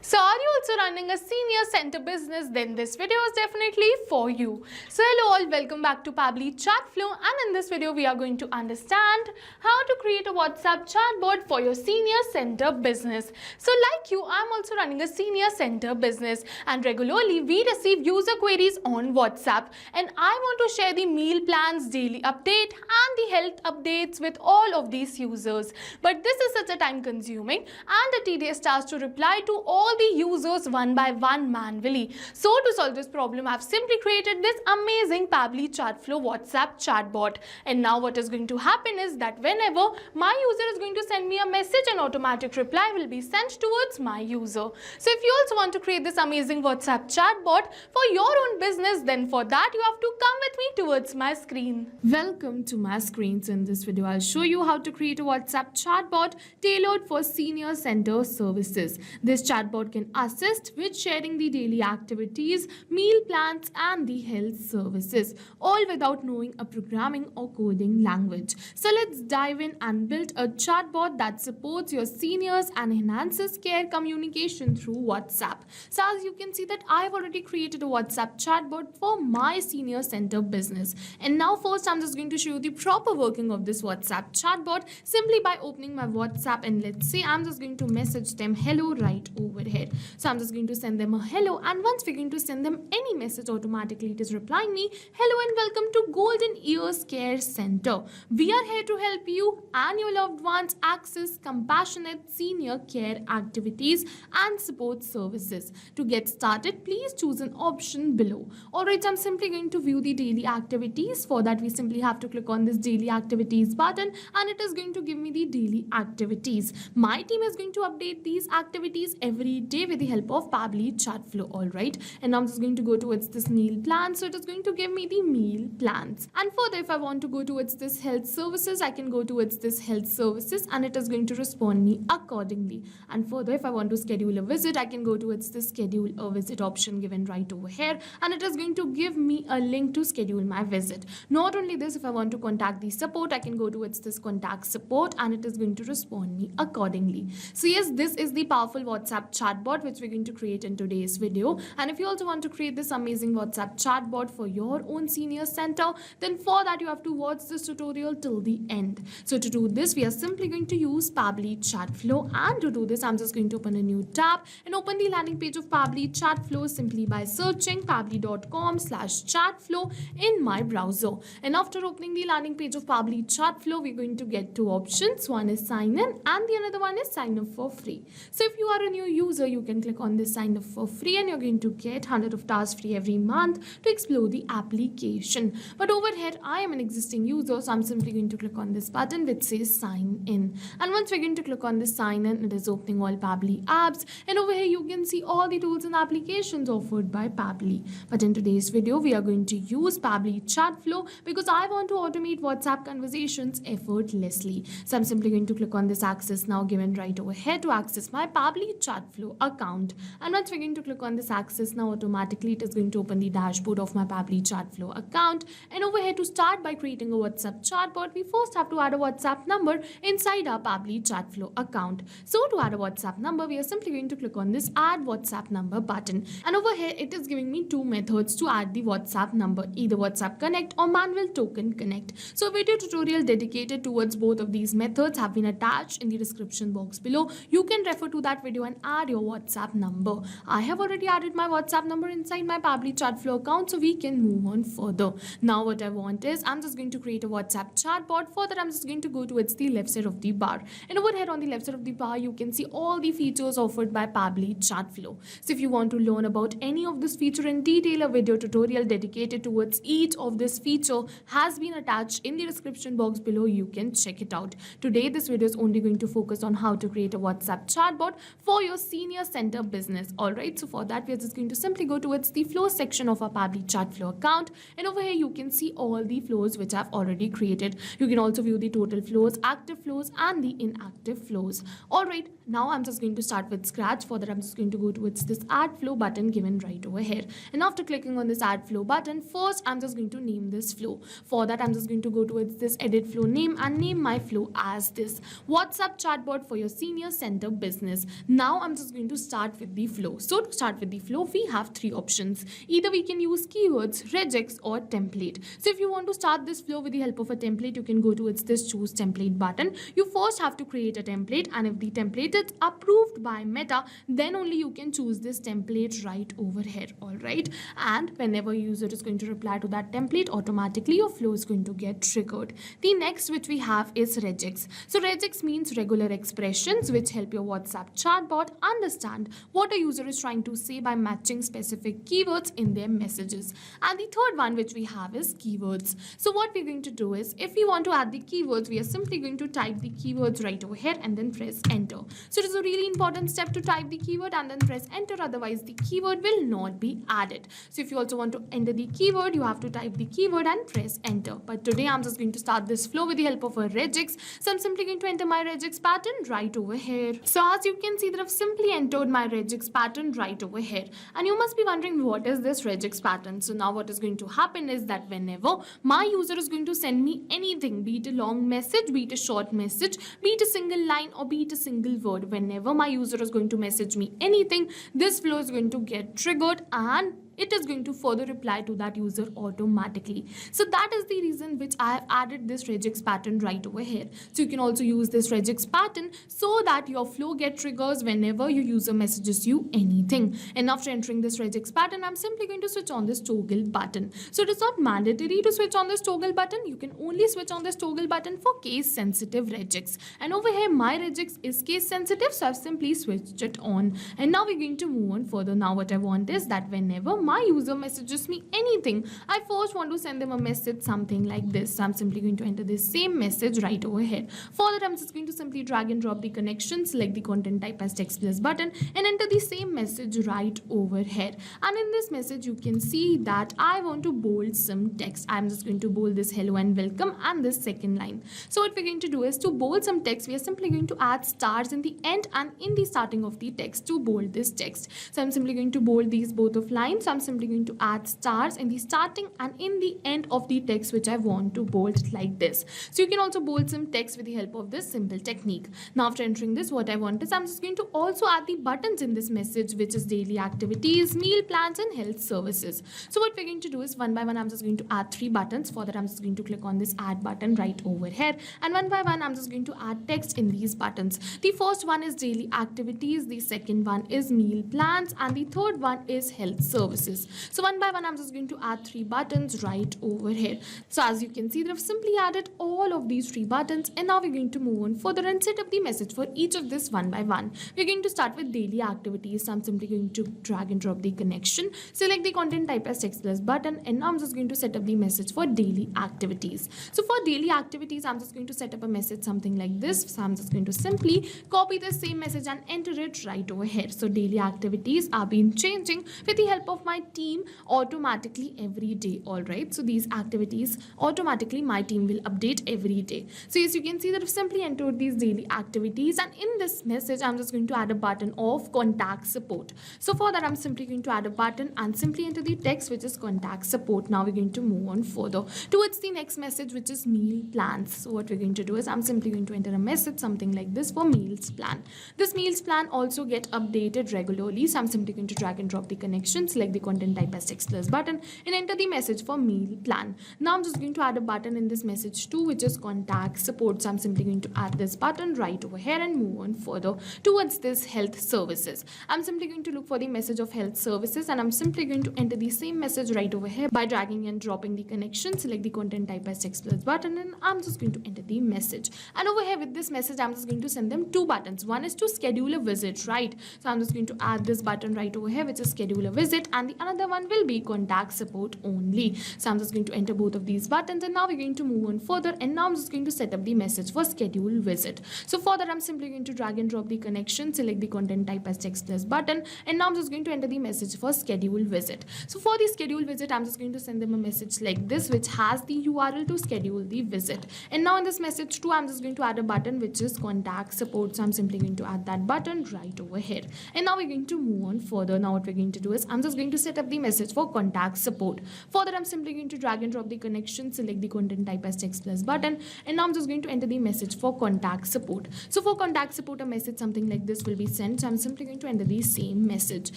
So are you also running a senior center business? Then this video is definitely for you. So hello all, welcome back to Pabbly Chatflow, and in this video we are going to understand how to create a WhatsApp chatbot for your senior center business. So like you, I'm also running a senior center business, and regularly we receive user queries on WhatsApp, and I want to share the meal plans, daily update and the health updates with all of these users. But this is such a time consuming and a tedious task to reply to all the users one by one manually. So to solve this problem, I've simply created this amazing Pabbly Chatflow WhatsApp chatbot. And now what is going to happen is that whenever my user is going to send me a message, an automatic reply will be sent towards my user. So if you also want to create this amazing WhatsApp chatbot for your own business, then for that you have to come with me towards my screen. Welcome to my screen. So in this video, I'll show you how to create a WhatsApp chatbot tailored for senior center services. This chatbot can assist with sharing the daily activities, meal plans and the health services, all without knowing a programming or coding language. So let's dive in and build a chatbot that supports your seniors and enhances care communication through WhatsApp. So as you can see that I've already created a WhatsApp chatbot for my senior center business. And now first I'm just going to show you the proper working of this WhatsApp chatbot simply by opening my WhatsApp, and let's say I'm just going to message them hello right over here. So I'm just going to send them a hello, and once we're going to send them any message, automatically it is replying me hello and welcome to Golden Ears Care Center. We are here to help you and your loved ones access compassionate senior care activities and support services. To get started, please choose an option below. Alright, so I'm simply going to view the daily activities. For that we simply have to click on this daily activities button, and it is going to give me the daily activities. My team is going to update these activities every day with the help of Pabbly Chatflow. Alright, and I'm just going to go towards this meal plan, so it is going to give me the meal plans. And further, if I want to go towards this health services, I can go towards this health services and it is going to respond me accordingly. And further, if I want to schedule a visit, I can go towards this schedule a visit option given right over here, and it is going to give me a link to schedule my visit. Not only this, if I want to contact the support, I can go towards this contact support and it is going to respond me accordingly. So yes, this is the powerful WhatsApp chatbot which we're going to create in today's video. And if you also want to create this amazing WhatsApp chatbot for your own senior center, then for that you have to watch this tutorial till the end. So to do this, we are simply going to use Pabbly Chatflow, and to do this I'm just going to open a new tab and open the landing page of Pabbly Chatflow simply by searching pabbly.com/chatflow in my browser. And after opening the landing page of Pabbly Chatflow, we're going to get two options. One is sign in and the another one is sign up for free. So if you are a new user, you can click on this sign up for free and you're going to get 100 of tasks free every month to explore the application. But over here I am an existing user, so I'm simply going to click on this button which says sign in. And once we're going to click on this sign in, it is opening all Pabbly apps, and over here you can see all the tools and applications offered by Pabbly. But in today's video we are going to use Pabbly Chatflow because I want to automate WhatsApp conversations effortlessly. So I'm simply going to click on this access now given right over here to access my Pabbly Chatflow account. And once we're going to click on this access now, automatically it is going to open the dashboard of my Pabbly Chatflow account. And over here, to start by creating a WhatsApp chatbot, we first have to add a WhatsApp number inside our Pabbly Chatflow account. So to add a WhatsApp number, we are simply going to click on this add WhatsApp number button. And over here it is giving me two methods to add the WhatsApp number, either WhatsApp Connect or manual token connect. So a video tutorial dedicated towards both of these methods have been attached in the description box below. You can refer to that video and add your WhatsApp number. I have already added my WhatsApp number inside my Pabbly Chatflow account, so we can move on further. Now what I want is I'm just going to create a WhatsApp chatbot. For that I'm just going to go towards the left side of the bar, and over here on the left side of the bar you can see all the features offered by Pabbly Chatflow. So if you want to learn about any of this feature in detail, a video tutorial dedicated towards each of this feature has been attached in the description box below. You can check it out. Today this video is only going to focus on how to create a WhatsApp chatbot for your senior center business. Alright, so for that we are just going to simply go towards the flows section of our Pabbly Chatflow account, and over here you can see all the flows which I've already created. You can also view the total flows, active flows and the inactive flows. Alright, now I'm just going to start with scratch. For that I'm just going to go towards this add flow button given right over here, and after clicking on this add flow button, first I'm just going to name this flow. For that I'm just going to go towards this edit flow name and name my flow as this WhatsApp chatbot for your senior center business. Now I'm just just going to start with the flow. So to start with the flow, we have three options. Either we can use keywords, regex, or template. So if you want to start this flow with the help of a template, you can go towards this choose template button. You first have to create a template, and if the template is approved by Meta, then only you can choose this template right over here. All right, and whenever user is going to reply to that template, automatically your flow is going to get triggered. The next which we have is regex. So regex means regular expressions which help your WhatsApp chatbot understand what a user is trying to say by matching specific keywords in their messages. And the third one which we have is keywords. So what we're going to do is, if we want to add the keywords, we are simply going to type the keywords right over here and then press enter. So it is a really important step to type the keyword and then press enter, otherwise the keyword will not be added. So if you also want to enter the keyword, you have to type the keyword and press enter. But today I'm just going to start this flow with the help of a regex. So I'm simply going to enter my regex pattern right over here. So as you can see that I've simply entered my regex pattern right over here. And you must be wondering, what is this regex pattern? So now what is going to happen is that whenever my user is going to send me anything, be it a long message, be it a short message, be it a single line, or be it a single word, whenever my user is going to message me anything, this flow is going to get triggered and it is going to further reply to that user automatically. So that is the reason which I have added this regex pattern right over here. So you can also use this regex pattern so that your flow get triggers whenever your user messages you anything. And after entering this regex pattern, I'm simply going to switch on this toggle button. So it is not mandatory to switch on this toggle button. You can only switch on this toggle button for case sensitive regex. And over here my regex is case sensitive, so I've simply switched it on. And now we're going to move on further. Now what I want is that whenever my user messages me anything, I first want to send them a message something like this. So I'm simply going to enter this same message right over here. For that, I'm just going to simply drag and drop the connection, select the content type as text plus button, and enter the same message right over here. And in this message, you can see that I want to bold some text. I'm just going to bold this hello and welcome and this second line. So what we're going to do is, to bold some text, we are simply going to add stars in the end and in the starting of the text to bold this text. So I'm simply going to bold these both of lines. So I'm simply going to add stars in the starting and in the end of the text which I want to bold like this. So you can also bold some text with the help of this simple technique. Now after entering this, what I want is, I'm just going to also add the buttons in this message, which is daily activities, meal plans, and health services. So what we're going to do is, one by one I'm just going to add three buttons. For that, I'm just going to click on this add button right over here, and one by one I'm just going to add text in these buttons. The first one is daily activities, the second one is meal plans, and the third one is health services. So one by one I'm just going to add three buttons right over here. So as you can see, I've simply added all of these three buttons, and now we're going to move on further and set up the message for each of this one by one. We're going to start with daily activities. So I'm simply going to drag and drop the connection, select the content type as text plus button, and now I'm just going to set up the message for daily activities. So for daily activities, I'm just going to set up a message something like this. So I'm just going to simply copy the same message and enter it right over here. So daily activities are being changing with the help of my team automatically every day. All right, so these activities automatically my team will update every day. So as you can see that I've simply entered these daily activities, and in this message I'm just going to add a button of contact support. So for that, I'm simply going to add a button and simply enter the text which is contact support. Now we're going to move on further towards the next message, which is meal plans. So what we're going to do is, I'm simply going to enter a message something like this for meals plan. This meals plan also get updated regularly. So I'm simply going to drag and drop the connection, select the content type as text plus button, and enter the message for meal plan. Now I'm just going to add a button in this message too, which is contact support. So I'm simply going to add this button right over here and move on further towards this health services. I'm simply going to look for the message of health services, and I'm simply going to enter the same message right over here by dragging and dropping the connection, select the content type as text plus button, and I'm just going to enter the message. And over here with this message, I'm just going to send them two buttons. One is to schedule a visit, right? So I'm just going to add this button right over here, which is schedule a visit, and the another one will be contact support only. So I'm just going to enter both of these buttons, and now we're going to move on further, and now I'm just going to set up the message for schedule visit. So for that, I'm simply going to drag and drop the connection, select the content type as text plus button, and now I'm just going to enter the message for schedule visit. So for the schedule visit, I'm just going to send them a message like this, which has the URL to schedule the visit. And now in this message too, I'm just going to add a button which is contact support. So I'm simply going to add that button right over here, and now we're going to move on further. Now what we're going to do is, I'm just going to set up the message for contact support. For that, I'm simply going to drag and drop the connection, select the content type as text plus button, and now I'm just going to enter the message for contact support. So for contact support, a message something like this will be sent. So I'm simply going to enter the same message,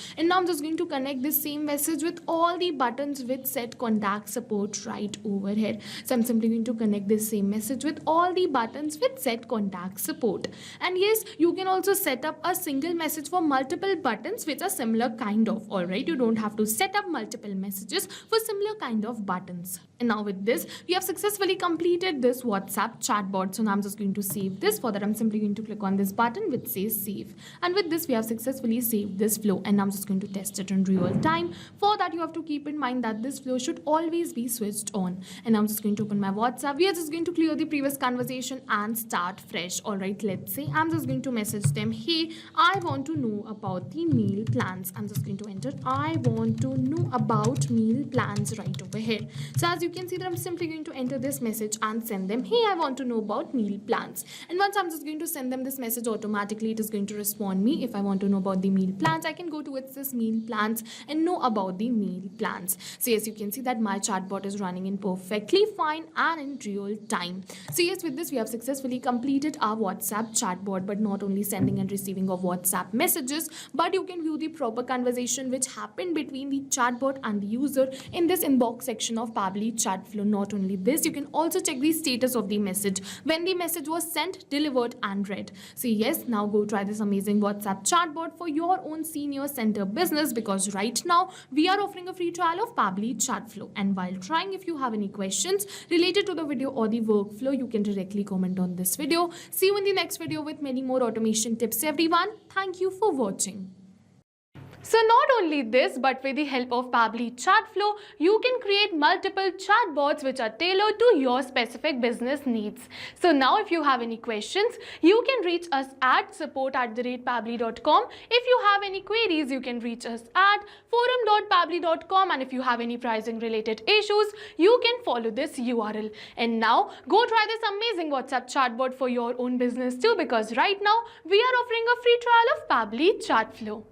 and now I'm just going to connect this same message with all the buttons with set contact support right over here. So I'm simply going to connect this same message with all the buttons with set contact support. And yes, you can also set up a single message for multiple buttons which are similar kind of. All right, you don't have to set up multiple messages for similar kind of buttons. And now with this, we have successfully completed this WhatsApp chatbot. So now I'm just going to save this. For that, I'm simply going to click on this button which says save. And with this, we have successfully saved this flow, and I'm just going to test it in real time. For that, you have to keep in mind that this flow should always be switched on. And I'm just going to open my WhatsApp. We are just going to clear the previous conversation and start fresh. All right, let's say I'm just going to message them, hey, I want to know about the meal plans. I'm just going to enter, I want to know about meal plans right over here. So as you can see that I'm simply going to enter this message and send them, hey, I want to know about meal plans. And once I'm just going to send them this message, automatically it is going to respond me. If I want to know about the meal plans, I can go towards this meal plans and know about the meal plans. So yes, you can see that my chatbot is running in perfectly fine and in real time. So yes, with this we have successfully completed our WhatsApp chatbot, but not only sending and receiving of WhatsApp messages, but you can view the proper conversation which happened between the chatbot and the user in this inbox section of Pabbly Chatflow. Not only this, you can also check the status of the message, when the message was sent, delivered and read. So yes, now go try this amazing WhatsApp chatbot for your own senior center business, because right now we are offering a free trial of Pabbly Chatflow. And while trying, if you have any questions related to the video or the workflow, you can directly comment on this video. See you in the next video with many more automation tips, everyone. Thank you for watching. So not only this, but with the help of Pabbly Chatflow, you can create multiple chatbots which are tailored to your specific business needs. So now if you have any questions, you can reach us at support@pabbly.com. If you have any queries, you can reach us at forum.pabbly.com. And if you have any pricing related issues, you can follow this URL. And now go try this amazing WhatsApp chatbot for your own business too, because right now we are offering a free trial of Pabbly Chatflow.